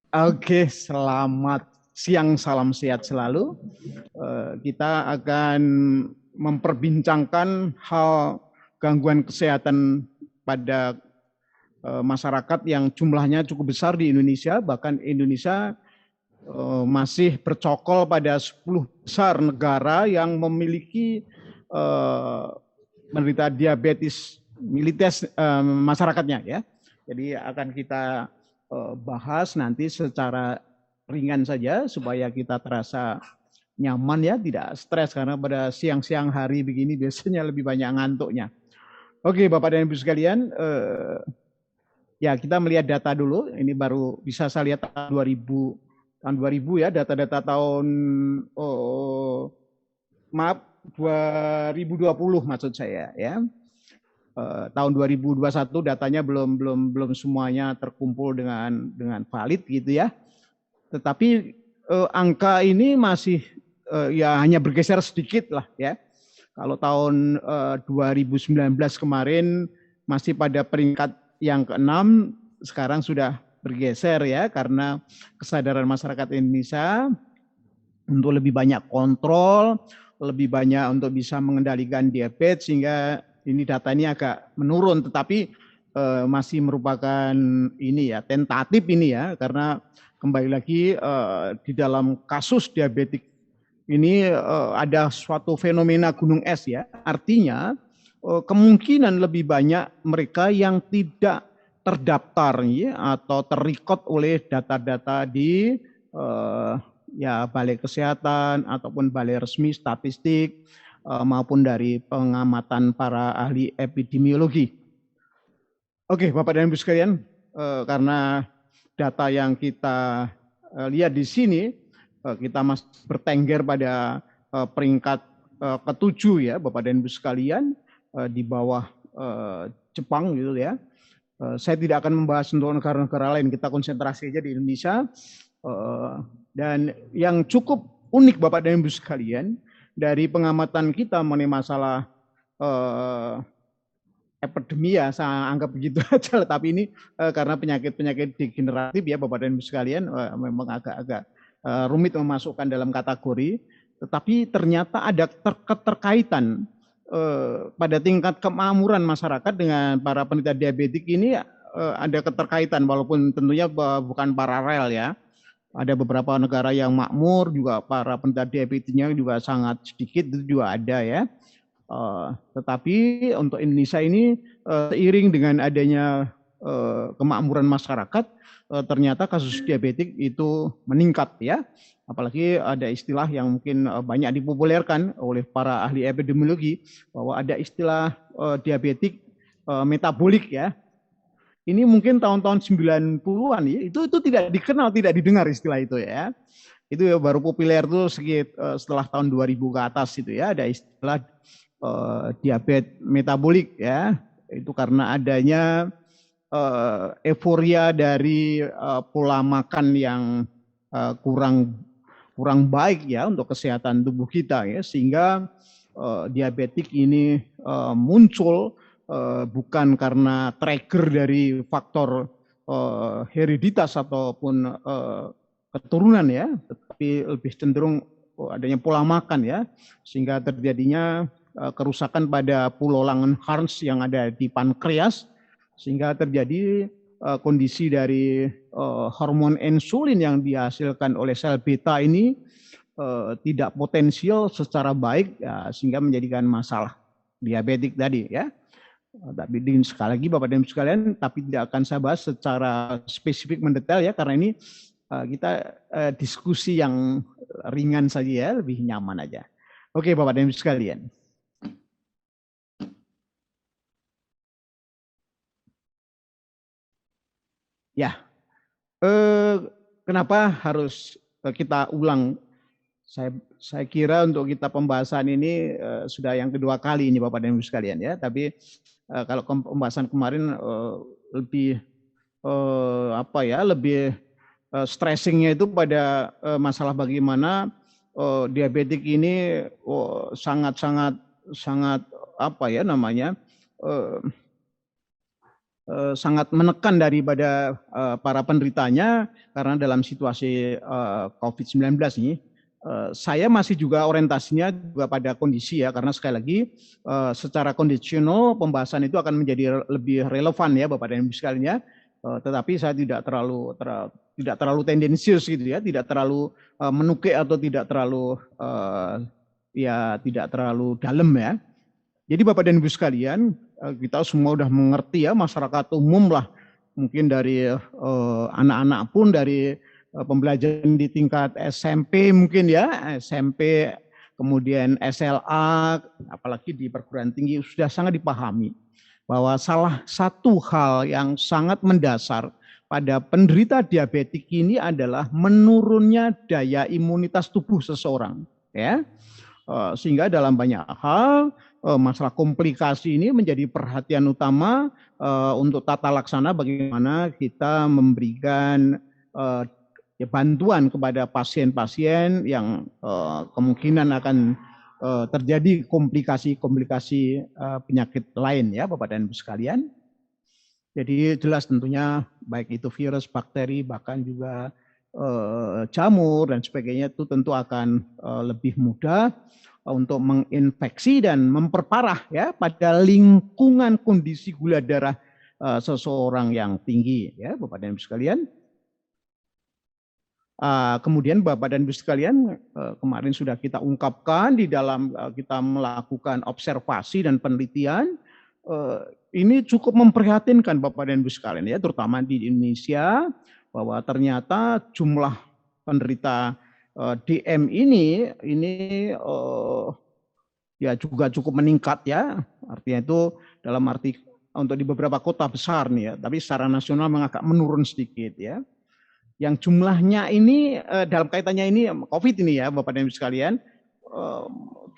Oke, selamat siang, salam sehat selalu. Kita akan memperbincangkan hal gangguan kesehatan pada masyarakat yang jumlahnya cukup besar di Indonesia. Bahkan Indonesia masih bercokol pada 10 besar negara yang memiliki eh, menderita diabetes milites masyarakatnya ya. Jadi akan kita bahas nanti secara ringan saja supaya kita terasa nyaman ya, tidak stres karena pada siang-siang hari begini biasanya lebih banyak ngantuknya. Oke, Bapak dan Ibu sekalian, ya kita melihat data dulu. Ini baru bisa saya lihat tahun 2000 ya, data-data tahun oh, maaf 2020 maksud saya ya. Tahun 2021 datanya belum semuanya terkumpul dengan valid gitu ya. Tetapi angka ini masih ya hanya bergeser sedikit lah ya. Kalau tahun 2019 kemarin masih pada peringkat yang keenam, sekarang sudah bergeser ya karena kesadaran masyarakat Indonesia untuk lebih banyak kontrol, lebih banyak untuk bisa mengendalikan diabetes sehingga ini data ini agak menurun, tetapi masih merupakan ini ya tentatif ini ya karena kembali lagi di dalam kasus diabetik ini ada suatu fenomena gunung es ya, artinya kemungkinan lebih banyak mereka yang tidak terdaftar ya, atau terrecord oleh data-data di eh, ya balai kesehatan ataupun balai resmi statistik maupun dari pengamatan para ahli epidemiologi. Oke, Bapak dan Ibu sekalian, karena data yang kita lihat di sini, kita masih bertengger pada peringkat ketujuh ya, Bapak dan Ibu sekalian, di bawah Jepang gitu ya. Saya tidak akan membahas untuk negara-negara lain, kita konsentrasi aja di Indonesia. Dan yang cukup unik Bapak dan Ibu sekalian, dari pengamatan kita mengenai masalah epidemi ya, saya anggap begitu aja. Tapi ini karena penyakit-penyakit degeneratif ya Bapak dan Ibu sekalian, memang agak-agak rumit memasukkan dalam kategori. Tetapi ternyata ada keterkaitan pada tingkat kemakmuran masyarakat dengan para penderita diabetik ini ada keterkaitan walaupun tentunya bukan paralel ya. Ada beberapa negara yang makmur juga para penderita diabetesnya juga sangat sedikit, itu juga ada ya. Tetapi untuk Indonesia ini seiring dengan adanya kemakmuran masyarakat, ternyata kasus diabetik itu meningkat ya. Apalagi ada istilah yang mungkin banyak dipopulerkan oleh para ahli epidemiologi bahwa ada istilah diabetik metabolik ya. Ini mungkin tahun-tahun 90-an ya, itu tidak dikenal, tidak didengar istilah itu ya. Itu ya baru populer tuh setelah tahun 2000 ke atas itu ya, ada istilah diabetes metabolik ya. Itu karena adanya euforia dari pola makan yang kurang kurang baik ya untuk kesehatan tubuh kita ya, sehingga diabetik ini muncul bukan karena trigger dari faktor hereditas ataupun keturunan ya, tetapi lebih cenderung adanya pola makan ya, sehingga terjadinya kerusakan pada pulau Langerhans yang ada di pankreas, sehingga terjadi kondisi dari hormon insulin yang dihasilkan oleh sel beta ini tidak potensial secara baik ya, sehingga menjadikan masalah diabetik tadi ya. Tapi sekali lagi Bapak dan Ibu sekalian, tapi tidak akan saya bahas secara spesifik mendetail ya, karena ini kita diskusi yang ringan saja ya, lebih nyaman aja. Oke Bapak dan Ibu sekalian. Ya, kenapa harus kita ulang? Saya kira untuk kita pembahasan ini sudah yang kedua kali ini Bapak dan Ibu sekalian ya. Tapi kalau pembahasan kemarin lebih apa ya, lebih stressingnya itu pada masalah bagaimana diabetik ini sangat sangat sangat apa ya namanya sangat menekan daripada para penderitanya karena dalam situasi COVID-19 ini saya masih juga orientasinya juga pada kondisi ya, karena sekali lagi secara kondisional pembahasan itu akan menjadi lebih relevan ya Bapak dan Ibu sekalian ya. Tetapi saya tidak terlalu tendensius gitu ya, tidak terlalu menukik atau tidak terlalu tidak terlalu dalam ya. Jadi Bapak dan Ibu sekalian, kita semua sudah mengerti ya, masyarakat umum lah, mungkin dari anak-anak pun dari pembelajaran di tingkat SMP mungkin ya, SMP, kemudian SLA, apalagi di perguruan tinggi sudah sangat dipahami bahwa salah satu hal yang sangat mendasar pada penderita diabetik ini adalah menurunnya daya imunitas tubuh seseorang, ya. Sehingga dalam banyak hal masalah komplikasi ini menjadi perhatian utama untuk tata laksana bagaimana kita memberikan bantuan kepada pasien-pasien yang kemungkinan akan terjadi komplikasi-komplikasi penyakit lain ya Bapak dan Ibu sekalian. Jadi jelas tentunya baik itu virus, bakteri, bahkan juga jamur dan sebagainya itu tentu akan lebih mudah untuk menginfeksi dan memperparah ya pada lingkungan kondisi gula darah seseorang yang tinggi ya Bapak dan Ibu sekalian. Kemudian Bapak dan Ibu sekalian, kemarin sudah kita ungkapkan di dalam kita melakukan observasi dan penelitian, ini cukup memprihatinkan Bapak dan Ibu sekalian ya, terutama di Indonesia, bahwa ternyata jumlah penderita DM ini ya juga cukup meningkat ya, artinya itu dalam arti untuk di beberapa kota besar nih ya, tapi secara nasional agak menurun sedikit ya. Yang jumlahnya ini dalam kaitannya ini COVID ini ya Bapak dan Ibu sekalian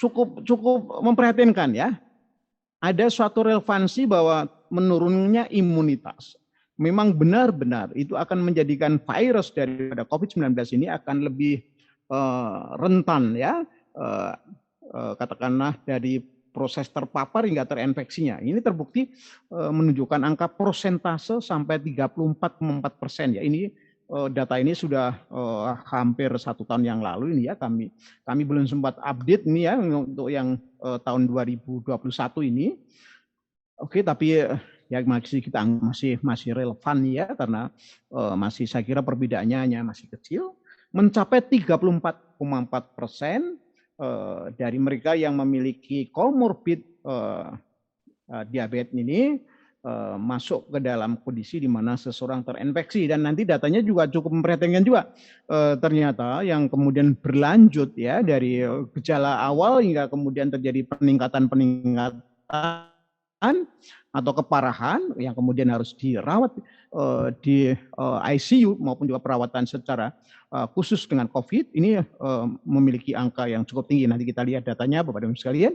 cukup memprihatinkan ya. Ada suatu relevansi bahwa menurunnya imunitas. Memang benar-benar itu akan menjadikan virus daripada COVID-19 ini akan lebih rentan ya, katakanlah dari proses terpapar hingga terinfeksinya. Ini terbukti menunjukkan angka persentase sampai 34,4% ya. Ini data ini sudah hampir 1 tahun yang lalu ini ya, kami belum sempat update ini ya untuk yang tahun 2021 ini. Oke, tapi ya masih relevan ya karena masih saya kira perbedaannya hanya masih kecil, mencapai 34,4% dari mereka yang memiliki komorbid diabetes ini masuk ke dalam kondisi di mana seseorang terinfeksi, dan nanti datanya juga cukup memprihatinkan juga. Ternyata yang kemudian berlanjut ya dari gejala awal hingga kemudian terjadi peningkatan atau keparahan yang kemudian harus dirawat di ICU maupun juga perawatan secara khusus dengan COVID ini memiliki angka yang cukup tinggi. Nanti kita lihat datanya Bapak dan Ibu sekalian.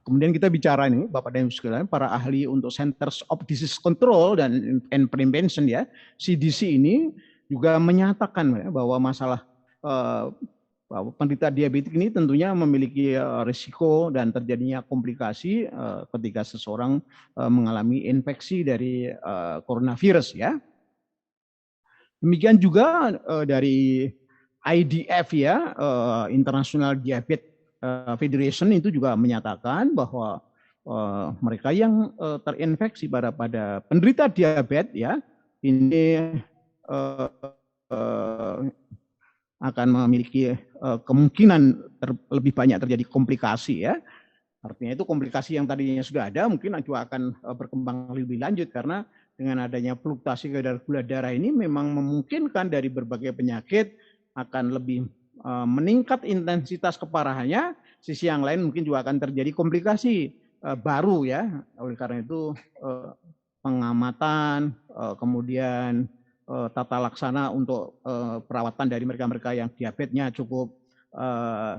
Kemudian kita bicara ini Bapak dan Ibu sekalian, para ahli untuk Centers of Disease Control and Prevention ya, CDC ini juga menyatakan ya, bahwa masalah bahwa penderita diabetes ini tentunya memiliki risiko dan terjadinya komplikasi ketika seseorang mengalami infeksi dari coronavirus ya. Demikian juga dari IDF ya, International Diabetes Federation itu juga menyatakan bahwa mereka yang terinfeksi pada penderita diabetes ya ini akan memiliki kemungkinan lebih banyak terjadi komplikasi ya. Artinya itu komplikasi yang tadinya sudah ada mungkin juga akan berkembang lebih lanjut karena dengan adanya fluktuasi kadar gula darah ini memang memungkinkan dari berbagai penyakit akan lebih meningkat intensitas keparahannya. Sisi yang lain mungkin juga akan terjadi komplikasi baru ya. Oleh karena itu pengamatan kemudian tata laksana untuk perawatan dari mereka-mereka yang diabetesnya cukup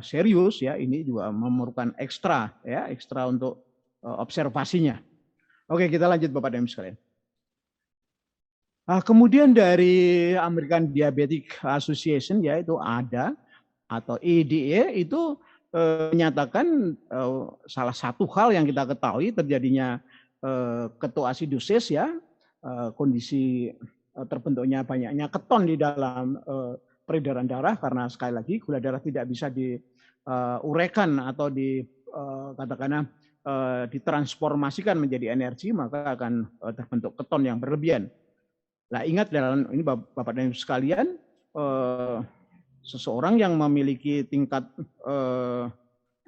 serius ya, ini juga memerlukan ekstra untuk observasinya. Oke, kita lanjut Bapak dan Ibu sekalian. Kemudian dari American Diabetic Association yaitu ADA atau EDA itu menyatakan salah satu hal yang kita ketahui terjadinya ketoasidosis ya, kondisi terbentuknya banyaknya keton di dalam peredaran darah, karena sekali lagi gula darah tidak bisa diuraikan atau katakanlah ditransformasikan menjadi energi, maka akan terbentuk keton yang berlebihan. Nah, ingat dalam ini Bapak dan Ibu sekalian, seseorang yang memiliki tingkat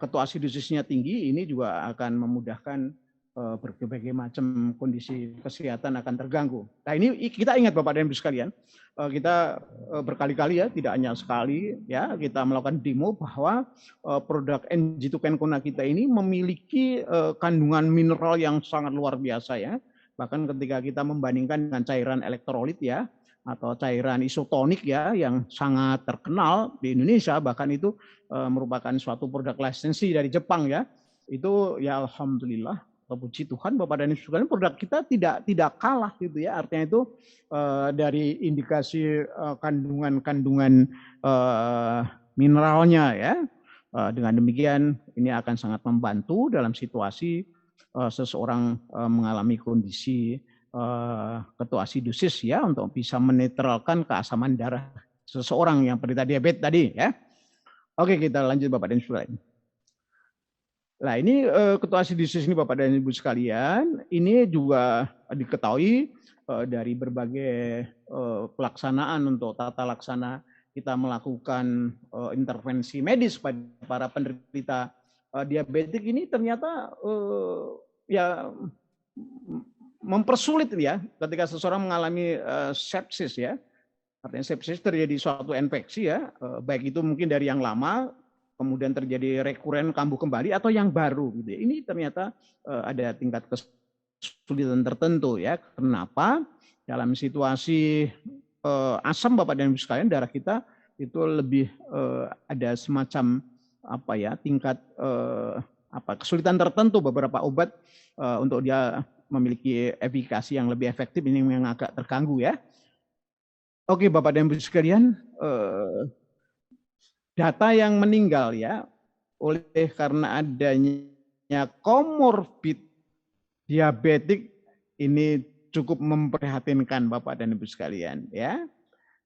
ketoasidosisnya tinggi ini juga akan memudahkan berbagai macam kondisi kesehatan akan terganggu. Nah, ini kita ingat Bapak dan Ibu sekalian, kita berkali-kali ya, tidak hanya sekali ya, kita melakukan demo bahwa produk NG2 Kencona kita ini memiliki kandungan mineral yang sangat luar biasa ya. Bahkan ketika kita membandingkan dengan cairan elektrolit ya, atau cairan isotonik ya, yang sangat terkenal di Indonesia, bahkan itu merupakan suatu produk lisensi dari Jepang ya, itu ya alhamdulillah, puji Tuhan Bapak dan Ibu sekalian, produk kita tidak kalah gitu ya. Artinya itu dari indikasi kandungan mineralnya ya, dengan demikian ini akan sangat membantu dalam situasi seseorang mengalami kondisi ketoasidosis ya, untuk bisa menetralkan keasaman darah seseorang yang penderita diabetes tadi ya. Oke, kita lanjut Bapak dan Ibu sekalian. Nah, ini ketoasidosis ini Bapak dan Ibu sekalian, ini juga diketahui dari berbagai pelaksanaan untuk tata laksana kita melakukan intervensi medis pada para penderita diabetes ini, ternyata ya mempersulit ya ketika seseorang mengalami sepsis ya. Artinya sepsis terjadi suatu infeksi ya, baik itu mungkin dari yang lama kemudian terjadi rekuren kambuh kembali atau yang baru gitu. Ini ternyata ada tingkat kesulitan tertentu ya. Kenapa? Dalam situasi asam Bapak dan Ibu sekalian, darah kita itu lebih ada semacam apa ya, tingkat kesulitan tertentu, beberapa obat untuk dia memiliki efikasi yang lebih efektif ini yang agak terganggu ya. Oke Bapak dan Ibu sekalian, data yang meninggal ya oleh karena adanya komorbid diabetik ini cukup memprihatinkan Bapak dan Ibu sekalian ya.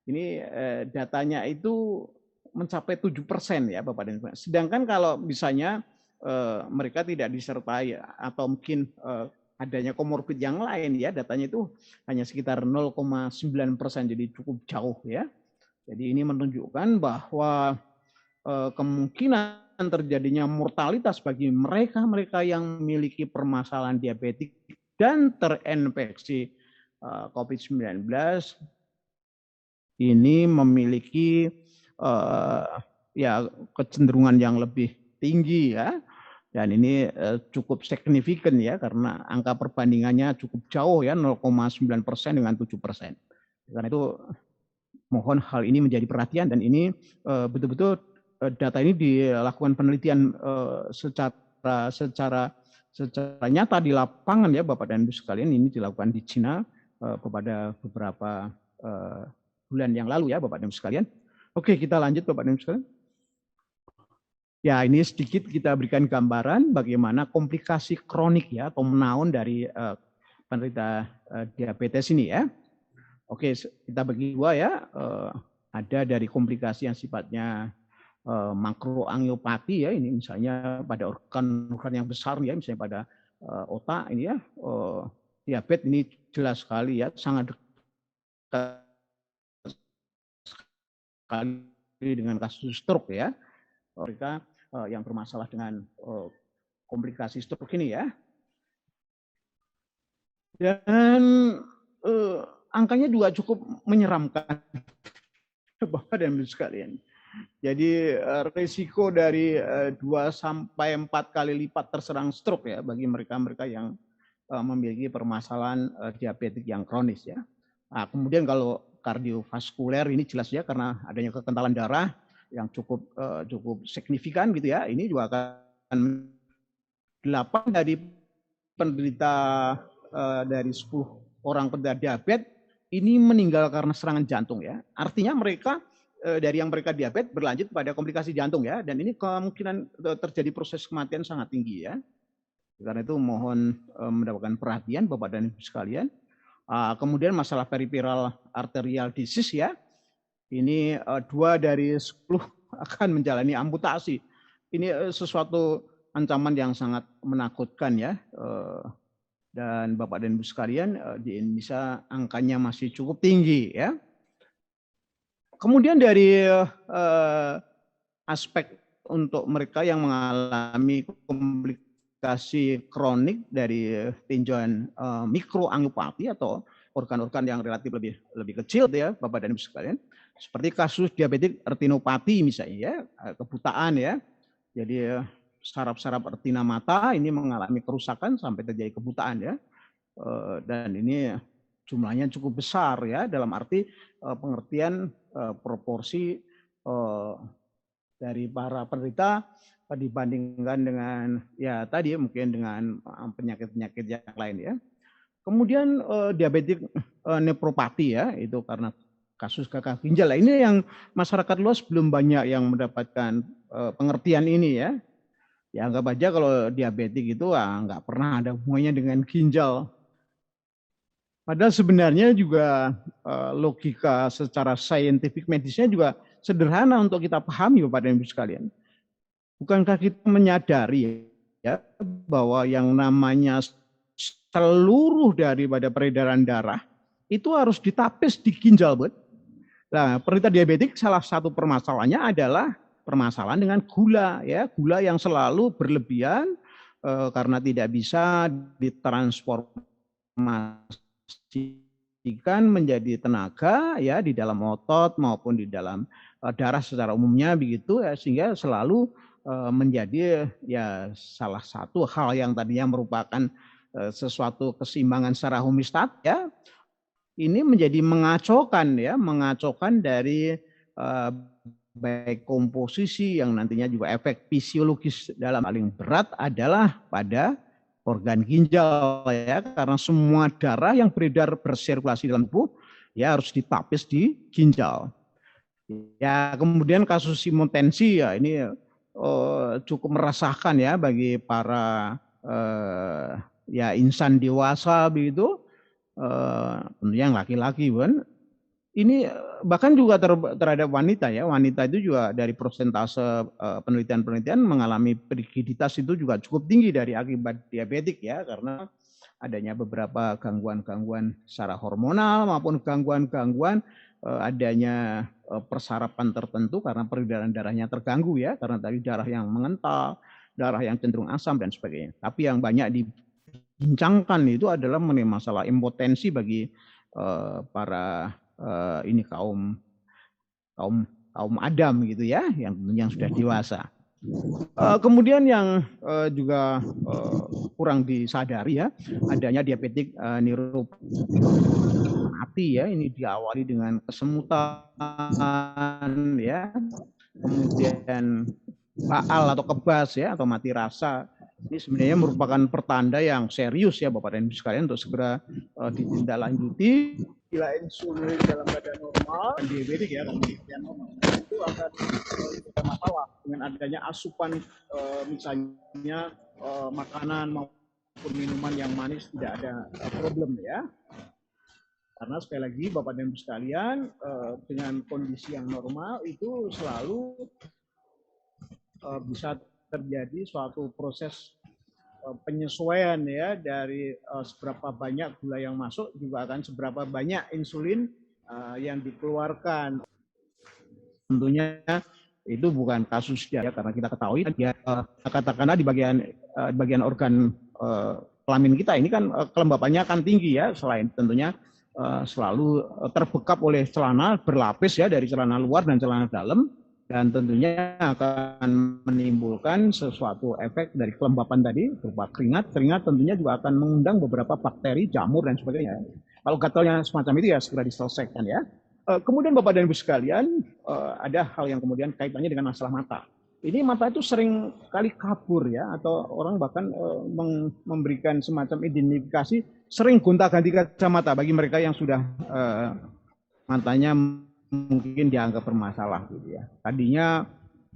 Ini datanya itu mencapai 7% ya Bapak dan Ibu. Sedangkan kalau misalnya mereka tidak disertai atau mungkin adanya komorbid yang lain ya, datanya itu hanya sekitar 0,9%, jadi cukup jauh ya. Jadi ini menunjukkan bahwa kemungkinan terjadinya mortalitas bagi mereka yang memiliki permasalahan diabetes dan terinfeksi COVID-19 ini memiliki ya kecenderungan yang lebih tinggi ya. Dan ini cukup signifikan ya, karena angka perbandingannya cukup jauh ya, 0,9% dengan 7%. Karena itu mohon hal ini menjadi perhatian, dan ini betul-betul data ini dilakukan penelitian secara nyata di lapangan ya Bapak dan Ibu sekalian. Ini dilakukan di Cina kepada beberapa bulan yang lalu ya Bapak dan Ibu sekalian. Oke, kita lanjut Bapak dan Ibu sekalian. Ya, ini sedikit kita berikan gambaran bagaimana komplikasi kronik ya atau menaun dari penderita diabetes ini ya. Oke, kita bagi dua ya. Ada dari komplikasi yang sifatnya makroangiopati ya, ini misalnya pada organ-organ yang besar ya, misalnya pada otak ini ya, diabetes ini jelas sekali ya, sangat dekat sekali dengan kasus stroke ya. Mereka yang bermasalah dengan komplikasi stroke ini ya. Dan angkanya juga cukup menyeramkan Bapak dan Ibu sekalian. Jadi risiko dari 2 sampai 4 kali lipat terserang stroke ya bagi mereka-mereka yang memiliki permasalahan diabetes yang kronis ya. Nah, kemudian kalau kardiovaskuler ini jelas ya, karena adanya kekentalan darah yang cukup signifikan gitu ya. Ini juga akan 8 dari penderita dari 10 orang penderita diabetes ini meninggal karena serangan jantung ya. Artinya mereka dari yang mereka diabetes berlanjut pada komplikasi jantung ya, dan ini kemungkinan terjadi proses kematian sangat tinggi ya. Karena itu mohon mendapatkan perhatian Bapak dan Ibu sekalian. Kemudian masalah peripheral arterial disease ya, ini 2 dari 10 akan menjalani amputasi. Ini sesuatu ancaman yang sangat menakutkan ya. Dan Bapak dan Ibu sekalian, di Indonesia angkanya masih cukup tinggi ya. Kemudian dari aspek untuk mereka yang mengalami komplikasi kronik dari tinjauan mikroangiopati atau organ-organ yang relatif lebih kecil ya Bapak dan Ibu sekalian, seperti kasus diabetik retinopati misalnya ya, kebutaan ya. Jadi saraf-saraf retina mata ini mengalami kerusakan sampai terjadi kebutaan ya. Dan ini jumlahnya cukup besar ya, dalam arti pengertian proporsi dari para penderita dibandingkan dengan ya tadi mungkin dengan penyakit-penyakit yang lain ya. Kemudian diabetik nefropati ya, itu karena kasus gagal ginjal. Ini yang masyarakat luas belum banyak yang mendapatkan pengertian ini ya. Ya anggap aja kalau diabetik itu nggak pernah ada hubungannya dengan ginjal. Padahal sebenarnya juga logika secara saintifik medisnya juga sederhana untuk kita pahami Bapak dan Ibu sekalian. Bukankah kita menyadari ya bahwa yang namanya seluruh daripada peredaran darah itu harus ditapis di ginjal, buat. Nah, penderita diabetik salah satu permasalahannya adalah permasalahan dengan gula ya, gula yang selalu berlebihan karena tidak bisa ditransformasikan menjadi tenaga ya di dalam otot maupun di dalam darah secara umumnya begitu ya, sehingga selalu menjadi ya salah satu hal yang tadinya merupakan sesuatu keseimbangan secara homeostat ya, ini menjadi mengacaukan ya, mengacaukan dari baik komposisi yang nantinya juga efek fisiologis dalam paling berat adalah pada organ ginjal ya, karena semua darah yang beredar bersirkulasi dalam tubuh ya harus ditapis di ginjal. Ya kemudian kasus hipotensi ya ini cukup meresahkan ya bagi para ya insan dewasa begitu, tentunya yang laki-laki kan. Ini bahkan juga terhadap wanita ya, wanita itu juga dari persentase penelitian-penelitian mengalami rigiditas itu juga cukup tinggi dari akibat diabetik ya, karena adanya beberapa gangguan-gangguan secara hormonal maupun gangguan-gangguan adanya persarapan tertentu karena peredaran darahnya terganggu ya, karena tadi darah yang mengental, darah yang cenderung asam dan sebagainya. Tapi yang banyak dibincangkan itu adalah mengenai masalah impotensi bagi para ini kaum Adam gitu ya, yang sudah dewasa. Kemudian yang juga kurang disadari ya, adanya diabetik neuropati ya, ini diawali dengan kesemutan ya, kemudian baal atau kebas ya, atau mati rasa. Ini sebenarnya merupakan pertanda yang serius ya Bapak dan Ibu sekalian untuk segera ditindaklanjuti. Bila insulin dalam badan normal dan diabetik ya, kemudian normal itu akan ada masalah dengan adanya asupan misalnya makanan maupun minuman yang manis, tidak ada problem ya. Karena sekali lagi Bapak dan Ibu sekalian, dengan kondisi yang normal itu selalu bisa terjadi suatu proses penyesuaian ya, dari seberapa banyak gula yang masuk juga akan seberapa banyak insulin yang dikeluarkan. Tentunya itu bukan kasus ya, karena kita ketahui ya, katakanlah di bagian organ kelamin kita ini kan kelembapannya kan tinggi ya, selain tentunya selalu terbekap oleh celana berlapis ya, dari celana luar dan celana dalam, dan tentunya akan menimbulkan sesuatu efek dari kelembapan tadi berupa keringat. Keringat tentunya juga akan mengundang beberapa bakteri, jamur dan sebagainya. Kalau gatalnya semacam itu ya segera diselesaikan ya. Kemudian Bapak dan Ibu sekalian, ada hal yang kemudian kaitannya dengan masalah mata. Ini mata itu sering kali kabur ya, atau orang bahkan memberikan semacam identifikasi sering gonta-ganti kacamata bagi mereka yang sudah matanya mungkin dianggap bermasalah gitu ya. Tadinya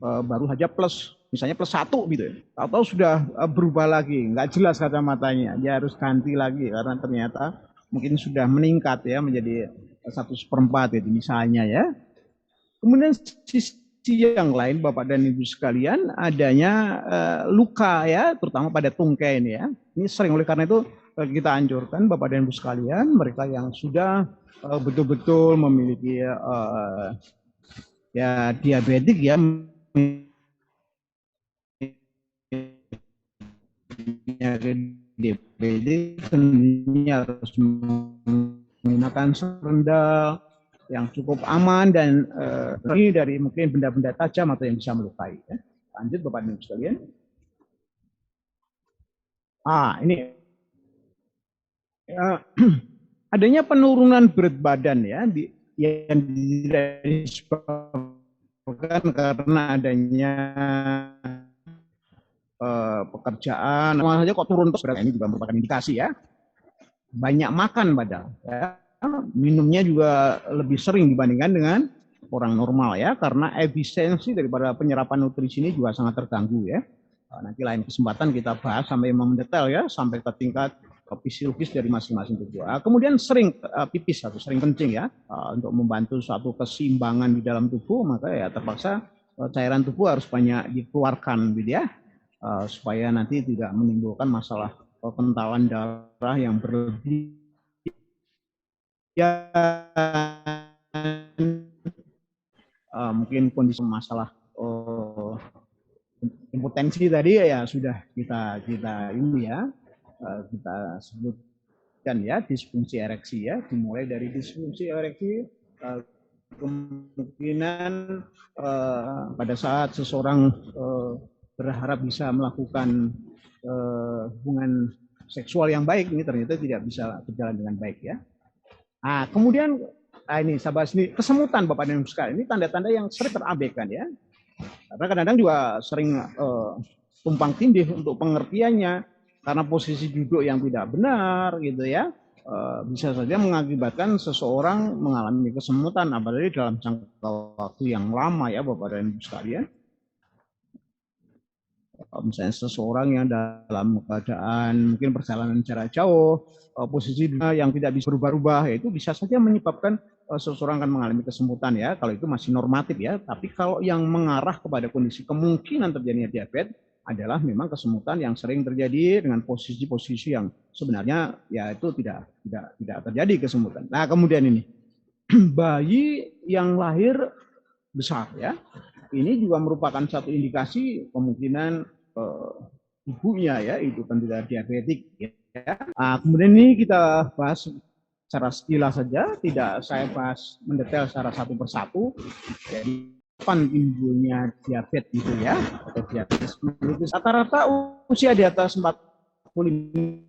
baru saja plus, misalnya plus 1 gitu ya. Atau sudah berubah lagi, nggak jelas kacamatanya, dia harus ganti lagi karena ternyata mungkin sudah meningkat ya menjadi 1/4 itu misalnya ya. Kemudian sisi yang lain Bapak dan Ibu sekalian adanya luka ya, terutama pada tungkai ini ya. Ini sering oleh karena itu kita anjurkan Bapak dan Ibu sekalian, mereka yang sudah betul-betul memiliki ya diabetik ya, diabetik tentunya harus menggunakan serendal yang cukup aman dan dari mungkin benda-benda tajam atau yang bisa melukai. Ya. Lanjut Bapak dan Ibu sekalian. Ini adanya penurunan berat badan ya yang disebabkan karena adanya pekerjaan, saja kok turun terus berat ini juga merupakan indikasi ya. Banyak makan padahal ya. Minumnya juga lebih sering dibandingkan dengan orang normal ya, karena efisiensi daripada penyerapan nutrisi ini juga sangat terganggu ya. Nanti lain kesempatan kita bahas sampai mendetail ya, sampai ke tingkat fisiologis dari masing-masing tubuh. Kemudian sering pipis atau sering kencing ya, untuk membantu suatu keseimbangan di dalam tubuh, maka ya terpaksa cairan tubuh harus banyak dikeluarkan gitu ya, supaya nanti tidak menimbulkan masalah kentalan darah yang berlebih. Ya, mungkin kondisi masalah impotensi tadi ya sudah kita ini ya, kita sebutkan ya, disfungsi ereksi ya, dimulai dari disfungsi ereksi, kemungkinan pada saat seseorang berharap bisa melakukan hubungan seksual yang baik ini ternyata tidak bisa berjalan dengan baik ya. Kemudian ini saya bahas ini kesemutan Bapak dan Ibu sekalian, ini tanda-tanda yang sering terabaikan ya. Karena kadang-kadang juga sering tumpang tindih untuk pengertiannya karena posisi duduk yang tidak benar gitu ya. Bisa saja mengakibatkan seseorang mengalami kesemutan apalagi dalam jangka waktu yang lama ya Bapak dan Ibu sekalian. Misalnya seseorang yang dalam keadaan mungkin perjalanan jarak jauh, posisi yang tidak bisa berubah-ubah, itu bisa saja menyebabkan seseorang akan mengalami kesemutan ya, kalau itu masih normatif ya. Tapi kalau yang mengarah kepada kondisi kemungkinan terjadinya diabetes adalah memang kesemutan yang sering terjadi dengan posisi-posisi yang sebenarnya ya itu tidak terjadi kesemutan. Nah kemudian ini bayi yang lahir besar ya, ini juga merupakan satu indikasi kemungkinan ibunya ya itu kan tidak diabetik ya. Kemudian ini kita bahas secara sekilas saja, tidak saya bahas mendetail secara satu persatu. Jadi kapan timbulnya diabetes gitu ya, atau diabetes mellitus. Rata-rata usia di atas 45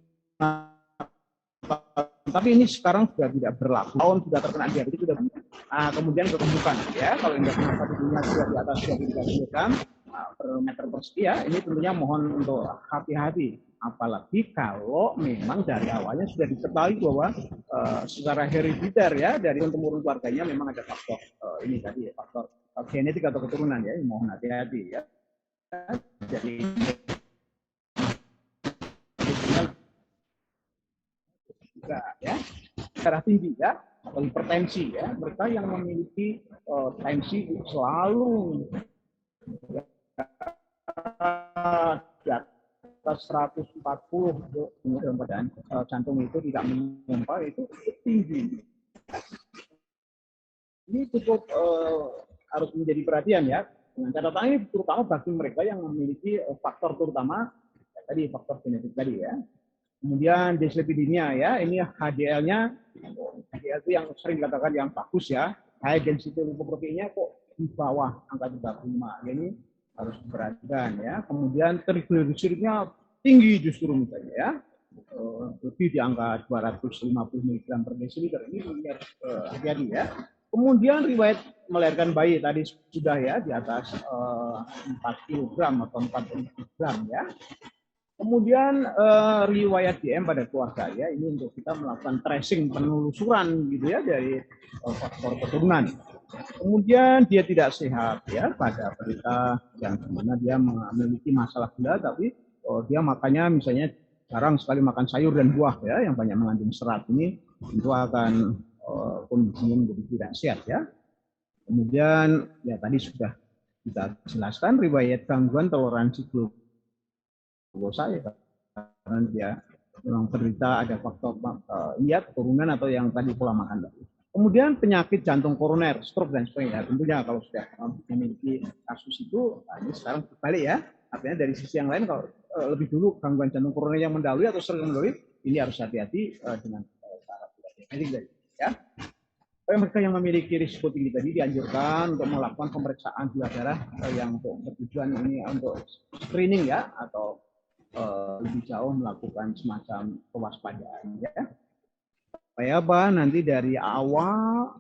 tapi ini sekarang sudah tidak berlaku. Tahun sudah terkena diabetes sudah banyak. Kemudian kegemukan ya, kalau indeks massa tubuhnya sudah di atas 23 kg per meter persegi ya, ini tentunya mohon untuk hati-hati. Apalagi kalau memang dari awalnya sudah diketahui bahwa secara herediter ya dari temurun keluarganya memang ada faktor ini tadi ya, faktor genetik atau keturunan ya, mohon hati-hati ya. Jadi ya darah tinggi ya atau hipertensi ya, mereka yang memiliki tensi selalu di atas 140 dalam keadaan jantung itu tidak memompa, itu tinggi. Ini cukup harus menjadi perhatian ya, dengan catatan ini terutama bagi mereka yang memiliki faktor terutama ya, tadi faktor genetik tadi ya. Kemudian dyslipidemia ya, ini HDL-nya, HDL itu yang sering dikatakan yang bagus ya, high density lipoproteinnya kok di bawah angka 35, ini harus diperhatikan ya. Kemudian trigliseridnya tinggi justru misalnya ya, lebih di angka 250 mg per desiliter, ini harus hati-hati ya. Kemudian riwayat melahirkan bayi tadi sudah ya di atas 4 kg atau 4 gram ya. Kemudian riwayat DM pada keluarga ya, ini untuk kita melakukan tracing penelusuran gitu ya dari faktor keturunan. Kemudian dia tidak sehat ya pada berita yang dimana dia memiliki masalah gula, tapi dia makannya misalnya jarang sekali makan sayur dan buah ya yang banyak mengandung serat, ini tentu akan kondisinya menjadi tidak sehat ya. Kemudian ya tadi sudah kita jelaskan riwayat gangguan toleransi glukosa ya, karena dia memang berita ada faktor ya keturunan atau yang tadi pola makan tadi. Kemudian penyakit jantung koroner, stroke dan sebagainya. Tentunya kalau sudah memiliki kasus itu, nah ini sekarang berbalik ya. Artinya dari sisi yang lain kalau lebih dulu gangguan jantung koroner yang mendahului atau sering mendahului, ini harus hati-hati dengan cara diabetes ya. Mereka yang memiliki risiko tinggi tadi dianjurkan untuk melakukan pemeriksaan gula darah yang untuk bertujuan ini untuk screening ya, atau lebih jauh melakukan semacam kewaspadaan ya. Supaya apa? Nanti dari awal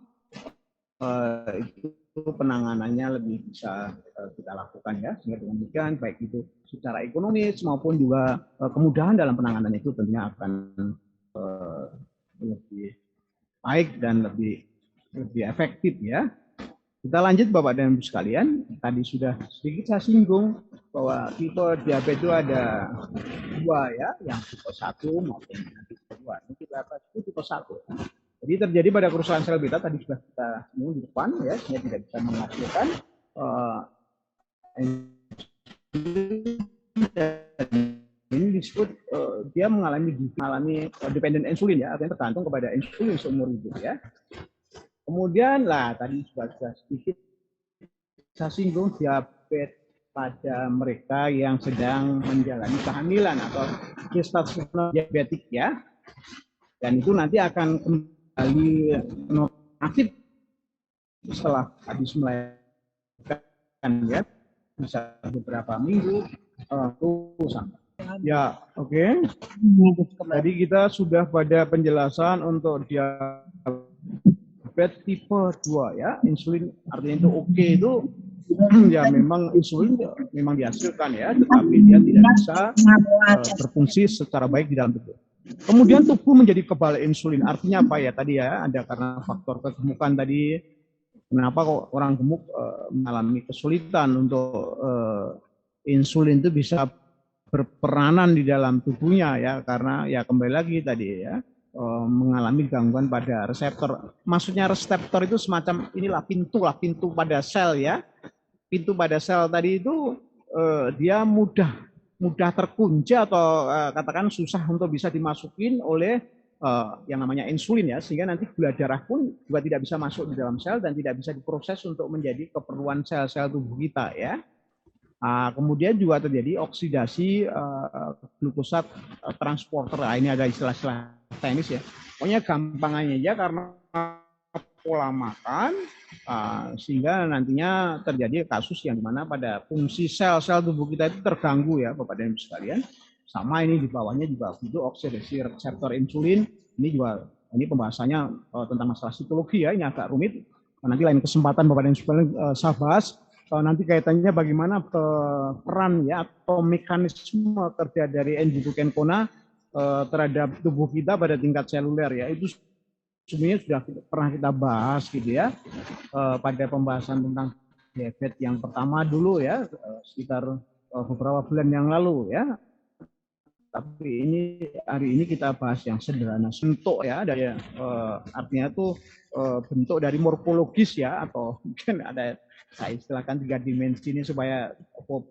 itu penanganannya lebih bisa kita lakukan ya. Sehingga demikian baik itu secara ekonomis maupun juga kemudahan dalam penanganan itu tentunya akan lebih baik dan lebih efektif ya. Kita lanjut Bapak dan Ibu sekalian. Tadi sudah sedikit saya singgung bahwa tipe diabetes itu ada dua ya, yang tipe 1 maupun tipe 2. Ini tipe 1. Jadi terjadi pada kerusakan sel beta, tadi sudah kita singgung di depan ya, sehingga tidak bisa menghasilkan ini disebut dia mengalami dependent insulin ya, artinya tergantung kepada insulin seumur hidup ya. Kemudian lah tadi sudah sedikit saya singgung diabetes pada mereka yang sedang menjalani kehamilan atau gestasional diabetik ya. Dan itu nanti akan kembali normatif setelah habis melahirkan ya, bisa beberapa minggu sampai. Ya, oke. Tadi kita sudah pada penjelasan untuk diabetes tipe 2 ya, insulin artinya itu oke itu ya memang insulin memang dihasilkan ya, tetapi dia tidak bisa berfungsi secara baik di dalam tubuh. Kemudian tubuh menjadi kebal insulin, artinya apa ya tadi ya, ada karena faktor kegemukan tadi. Kenapa kok orang gemuk mengalami kesulitan untuk insulin itu bisa berperanan di dalam tubuhnya ya, karena ya kembali lagi tadi ya, mengalami gangguan pada reseptor. Maksudnya reseptor itu semacam inilah pintu pada sel ya. Pintu pada sel tadi itu dia mudah terkunci atau katakan susah untuk bisa dimasukin oleh yang namanya insulin ya, sehingga nanti gula darah pun juga tidak bisa masuk di dalam sel dan tidak bisa diproses untuk menjadi keperluan sel-sel tubuh kita ya. Kemudian juga terjadi oksidasi glukosa transporter. Ini ada istilah-istilah teknis ya. Pokoknya gampangannya aja karena pola makan sehingga nantinya terjadi kasus yang dimana pada fungsi sel-sel tubuh kita itu terganggu ya Bapak dan Ibu sekalian. Sama ini di bawahnya juga itu oksidasi reseptor insulin. Ini pembahasannya tentang masalah psikologi ya, ini agak rumit. Nanti lain kesempatan Bapak dan Ibu sekalian saya bahas nanti kaitannya bagaimana peran ya atau mekanisme kerja dari endoglukenkona terhadap tubuh kita pada tingkat seluler ya. Itu sebenarnya sudah pernah kita bahas gitu ya pada pembahasan tentang diabetes yang pertama dulu ya, sekitar beberapa bulan yang lalu ya. Tapi hari ini kita bahas yang sederhana, bentuk ya, dari artinya itu bentuk dari morfologis ya, atau mungkin ada saya istilahkan 3 dimensi ini supaya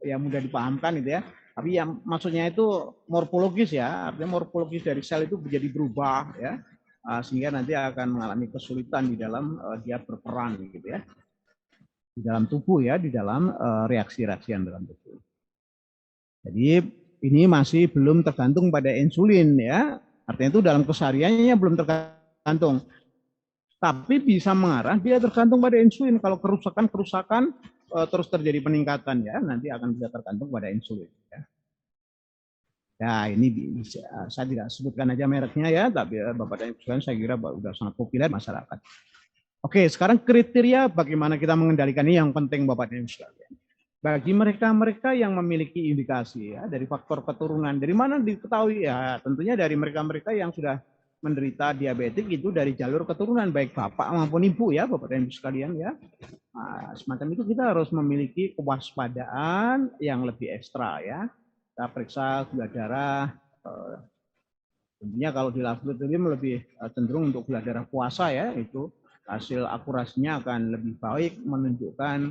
ya mudah dipahamkan gitu ya. Tapi yang maksudnya itu morfologis ya, artinya morfologis dari sel itu menjadi berubah ya, sehingga nanti akan mengalami kesulitan di dalam dia berperan gitu ya, di dalam tubuh ya, di dalam reaksi-reaksi yang dalam tubuh. Jadi ini masih belum tergantung pada insulin ya, artinya itu dalam kesehariannya belum tergantung. Tapi bisa mengarah dia tergantung pada insulin. Kalau kerusakan terus terjadi peningkatan ya, nanti akan bisa tergantung pada insulin ya. Ya ini bisa, saya tidak sebutkan aja mereknya ya, tapi Bapak dan Ibu sekalian saya kira sudah sangat populer masyarakat. Oke, sekarang kriteria bagaimana kita mengendalikan ini yang penting Bapak dan Ibu sekalian. Bagi mereka-mereka yang memiliki indikasi ya dari faktor keturunan, dari mana diketahui ya, tentunya dari mereka-mereka yang sudah menderita diabetik itu dari jalur keturunan, baik bapak maupun ibu ya, Bapak dan Ibu sekalian ya. Nah, semacam itu kita harus memiliki kewaspadaan yang lebih ekstra ya. Kita periksa gula darah, tentunya kalau di laboratorium lebih cenderung untuk gula darah puasa ya, itu hasil akurasinya akan lebih baik menunjukkan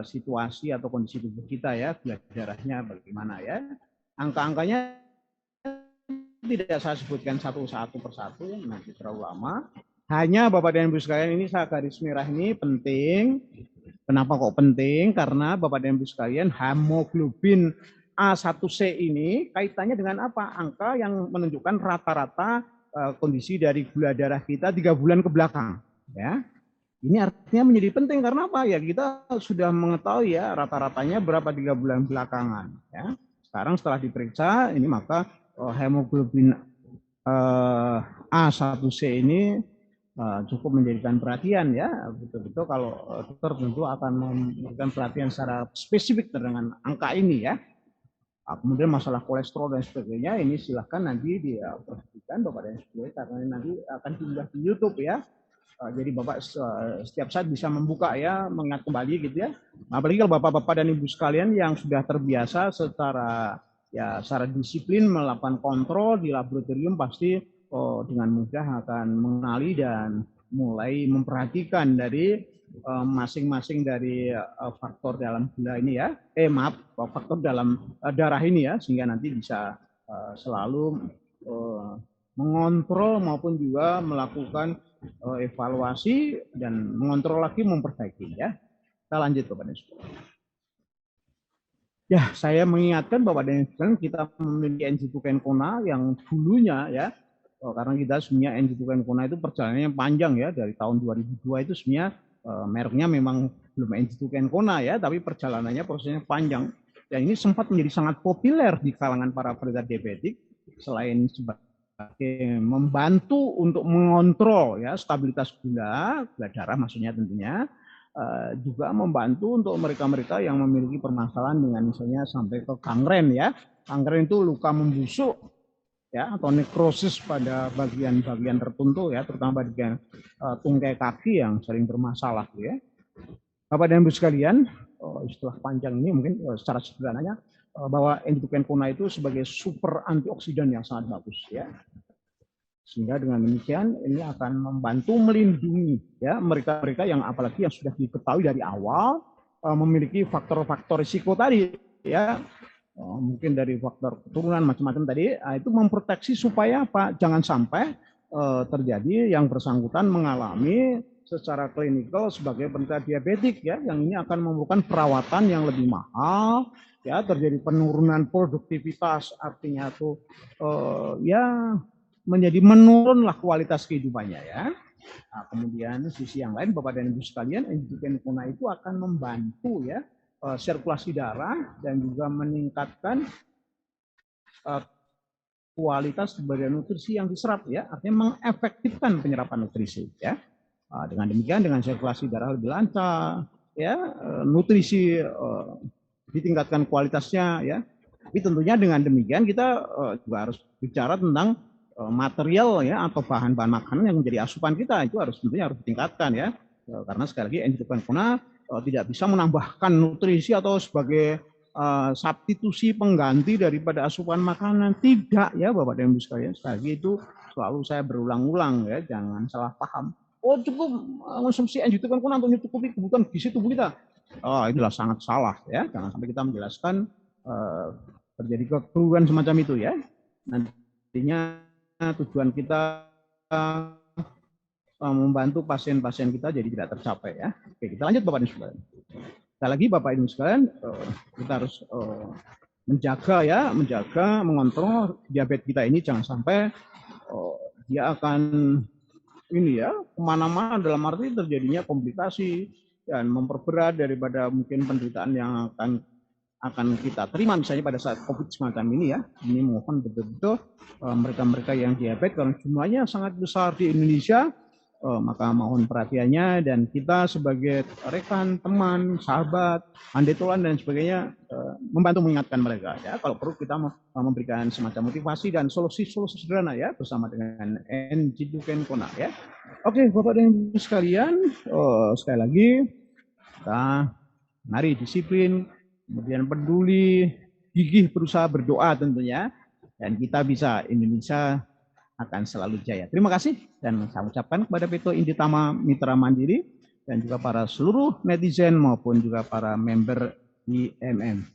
situasi atau kondisi tubuh kita ya, gula darahnya bagaimana ya. Angka-angkanya tidak saya sebutkan satu persatu ya, nanti terlalu lama. Hanya Bapak dan Ibu sekalian, ini saya garis merah ini penting. Kenapa kok penting? Karena Bapak dan Ibu sekalian, hemoglobin A1C ini kaitannya dengan apa? Angka yang menunjukkan rata-rata kondisi dari gula darah kita 3 bulan ke belakang. Ya, ini artinya menjadi penting karena apa? Ya kita sudah mengetahui ya rata-ratanya berapa 3 bulan belakangan. Ya, sekarang setelah diperiksa ini maka hemoglobin A1C ini cukup menjadikan perhatian ya, betul-betul kalau dokter tentu akan memberikan perhatian secara spesifik dengan angka ini ya. Kemudian masalah kolesterol dan sebagainya ini silahkan nanti diperhatikan Bapak dan Ibu karena nanti akan diunggah di YouTube ya. Jadi Bapak setiap saat bisa membuka ya, mengingat kembali gitu ya. Apalagi kalau Bapak-bapak dan Ibu sekalian yang sudah terbiasa secara disiplin melakukan kontrol di laboratorium pasti dengan mudah akan mengenali dan mulai memperhatikan dari masing-masing dari faktor dalam gula ini ya, faktor dalam darah ini ya, sehingga nanti bisa selalu mengontrol maupun juga melakukan evaluasi dan mengontrol lagi, memperbaiki ya. Kita lanjut Bapak dan Ibu. Ya, saya mengingatkan Bapak dan Ibu, kita memiliki NG2 Kencona yang dulunya ya, karena kita sebenarnya NG2 Kencona itu perjalanannya panjang ya, dari tahun 2002 itu sebenarnya mereknya memang belum NG2 Kencona ya, tapi perjalanannya prosesnya panjang. Dan ini sempat menjadi sangat populer di kalangan para penderita diabetik, selain sebagai membantu untuk mengontrol ya stabilitas gula darah maksudnya tentunya, juga membantu untuk mereka-mereka yang memiliki permasalahan dengan misalnya sampai ke gangren ya. Gangren itu luka membusuk ya, atau nekrosis pada bagian-bagian tertentu ya, terutama bagian tungkai kaki yang sering bermasalah ya. Bapak dan Ibu sekalian, istilah panjang ini mungkin secara sederhananya bahwa NG2 Kencona itu sebagai super antioksidan yang sangat bagus ya. Sehingga dengan demikian ini akan membantu melindungi ya mereka-mereka yang apalagi yang sudah diketahui dari awal memiliki faktor-faktor risiko tadi ya, mungkin dari faktor keturunan macam-macam tadi, itu memproteksi supaya apa? Jangan sampai terjadi yang bersangkutan mengalami secara klinikal sebagai penderita diabetik ya, yang ini akan memerlukan perawatan yang lebih mahal ya, terjadi penurunan produktivitas, artinya itu ya menjadi menurunlah kualitas kehidupannya ya. Nah, kemudian sisi yang lain Bapak dan Ibu sekalian, NG2 Kencona itu akan membantu ya sirkulasi darah dan juga meningkatkan kualitas bagian nutrisi yang diserap ya, artinya mengefektifkan penyerapan nutrisi ya. Dengan demikian dengan sirkulasi darah lebih lancar ya, nutrisi ditingkatkan kualitasnya ya. Tapi tentunya dengan demikian kita juga harus bicara tentang material ya atau bahan-bahan makanan yang menjadi asupan kita, itu tentunya harus ditingkatkan ya. Karena sekali lagi NG2 Kencona tidak bisa menambahkan nutrisi atau sebagai substitusi pengganti daripada asupan makanan, tidak ya Bapak dan Ibu sekalian. Sekali lagi itu selalu saya berulang-ulang ya, jangan salah paham. Oh cukup konsumsi NG2 Kencona untuk mencukupi kebutuhan gizi tubuh kita. Oh inilah sangat salah ya, jangan sampai kita menjelaskan terjadi kekeliruan semacam itu ya. Nantinya tujuan kita membantu pasien-pasien kita jadi tidak tercapai ya. Oke, kita lanjut Bapak dan Ibu sekalian. Sekali lagi Bapak Ibu sekalian, kita harus menjaga, mengontrol diabetes kita ini jangan sampai dia akan ini ya kemana-mana, dalam arti terjadinya komplikasi dan memperberat daripada mungkin penderitaan yang akan kita terima misalnya pada saat COVID semacam ini ya. Ini mohon betul-betul mereka-mereka yang diabetes karena jumlahnya sangat besar di Indonesia, maka mohon perhatiannya, dan kita sebagai rekan, teman, sahabat, andetolan dan sebagainya membantu mengingatkan mereka ya. Kalau perlu kita memberikan semacam motivasi dan solusi-solusi sederhana ya bersama dengan NGO Kenkona ya. Oke, Bapak dan Ibu sekalian, sekali lagi kita mari disiplin, kemudian peduli, gigih berusaha berdoa tentunya, dan kita bisa, Indonesia akan selalu jaya. Terima kasih, dan saya ucapkan kepada Peto Inditama Mitra Mandiri dan juga para seluruh netizen maupun juga para member IMM.